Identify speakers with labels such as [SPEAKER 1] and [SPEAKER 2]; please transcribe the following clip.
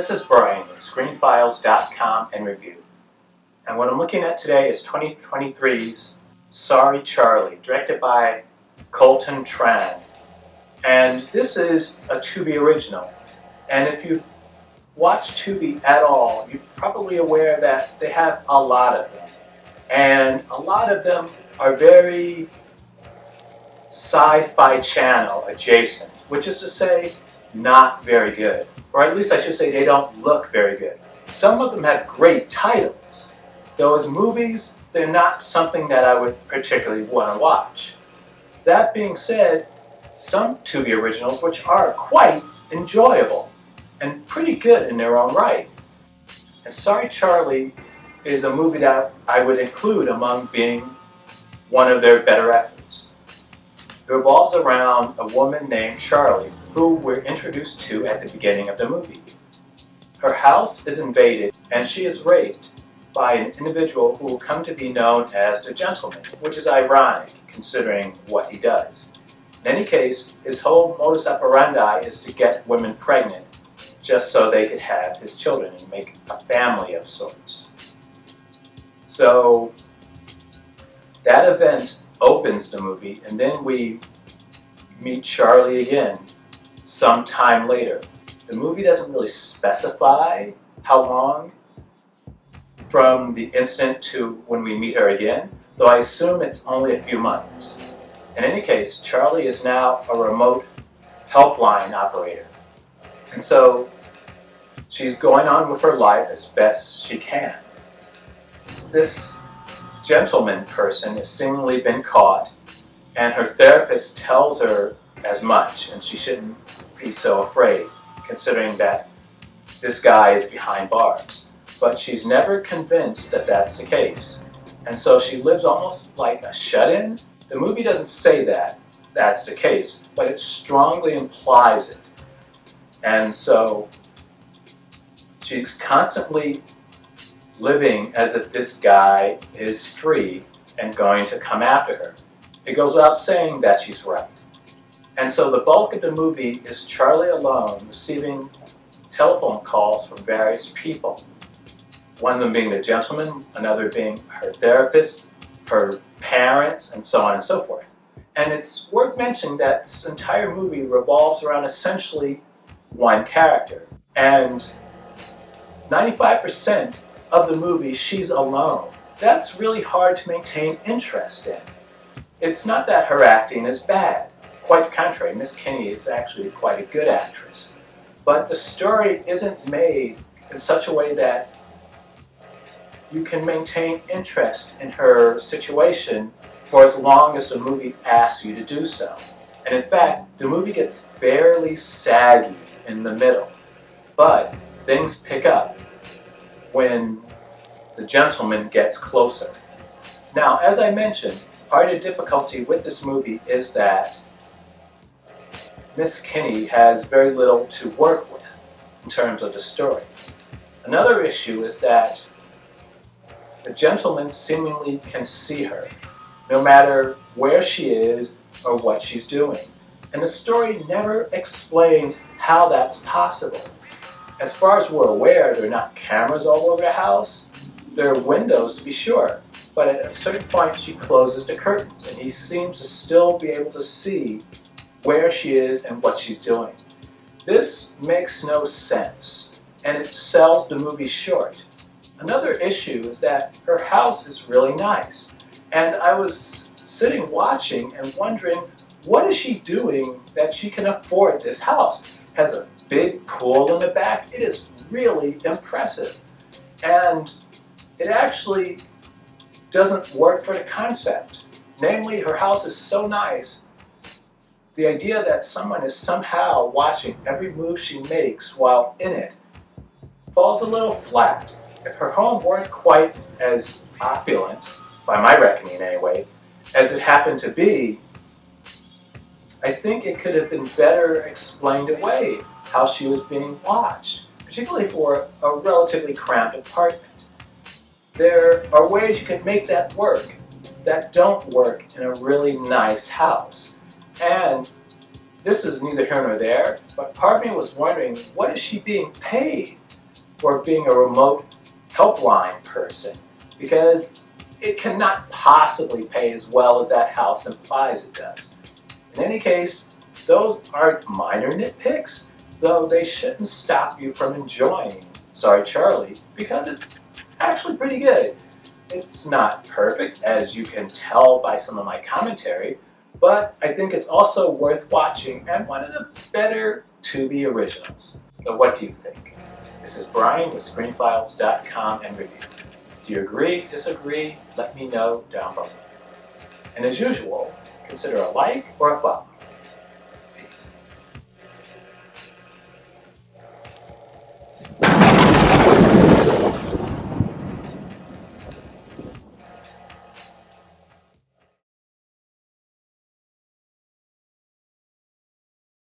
[SPEAKER 1] This is Brian with ScreenFiles.com and Review. And what I'm looking at today is 2023's Sorry Charlie, directed by Colton Tran. And this is a Tubi original. And if you've watched Tubi at all, you're probably aware that they have a lot of them. And a lot of them are very Sci-Fi Channel adjacent, which is to say, not very good. Or at least I should say they don't look very good. Some of them have great titles, though as movies, they're not something that I would particularly want to watch. That being said, some Tubi originals which are quite enjoyable and pretty good in their own right. And Sorry Charlie is a movie that I would include among being one of their better efforts. It revolves around a woman named Charlie, who we're introduced to at the beginning of the movie. Her house is invaded and she is raped by an individual who will come to be known as the gentleman, which is ironic considering what he does. In any case, his whole modus operandi is to get women pregnant just so they could have his children and make a family of sorts. So that event opens the movie, and then we meet Charlie again some time later. The movie doesn't really specify how long from the incident to when we meet her again, though I assume it's only a few months. In any case, Charlie is now a remote helpline operator. And so she's going on with her life as best she can. This gentleman person has seemingly been caught, and her therapist tells her as much, and she shouldn't be so afraid, considering that this guy is behind bars. But she's never convinced that that's the case. And so she lives almost like a shut-in. The movie doesn't say that that's the case, but it strongly implies it. And so she's constantly living as if this guy is free and going to come after her. It goes without saying that she's right. And so the bulk of the movie is Charlie alone receiving telephone calls from various people. One of them being the gentleman, another being her therapist, her parents, and so on and so forth. And it's worth mentioning that this entire movie revolves around essentially one character. And 95% of the movie, she's alone. That's really hard to maintain interest in. It's not that her acting is bad. Quite the contrary, Miss Kenny is actually quite a good actress. But the story isn't made in such a way that you can maintain interest in her situation for as long as the movie asks you to do so. And in fact, the movie gets barely saggy in the middle. But things pick up when the gentleman gets closer. Now, as I mentioned, part of the difficulty with this movie is that Miss Kenny has very little to work with in terms of the story. Another issue is that the gentleman seemingly can see her, no matter where she is or what she's doing. And the story never explains how that's possible. As far as we're aware, there are not cameras all over the house. There are windows, to be sure. But at a certain point, she closes the curtains, and he seems to still be able to see where she is and what she's doing. This makes no sense, and it sells the movie short. Another issue is that her house is really nice. And I was sitting watching and wondering, what is she doing that she can afford this house? It has a big pool in the back. It is really impressive. And it actually doesn't work for the concept. Namely, her house is so nice. The idea that someone is somehow watching every move she makes while in it falls a little flat. If her home weren't quite as opulent, by my reckoning anyway, as it happened to be, I think it could have been better explained away how she was being watched, particularly for a relatively cramped apartment. There are ways you can make that work that don't work in a really nice house. And this is neither here nor there, but part of me was wondering, what is she being paid or being a remote helpline person, because it cannot possibly pay as well as that house implies it does. In any case, those are minor nitpicks, though they shouldn't stop you from enjoying Sorry Charlie, because it's actually pretty good. It's not perfect, as you can tell by some of my commentary, but I think it's also worth watching and one of the better Tubi originals. So what do you think? This is Brian with ScreenFiles.com and Review. Do you agree, disagree? Let me know down below. And as usual, consider a like or a follow.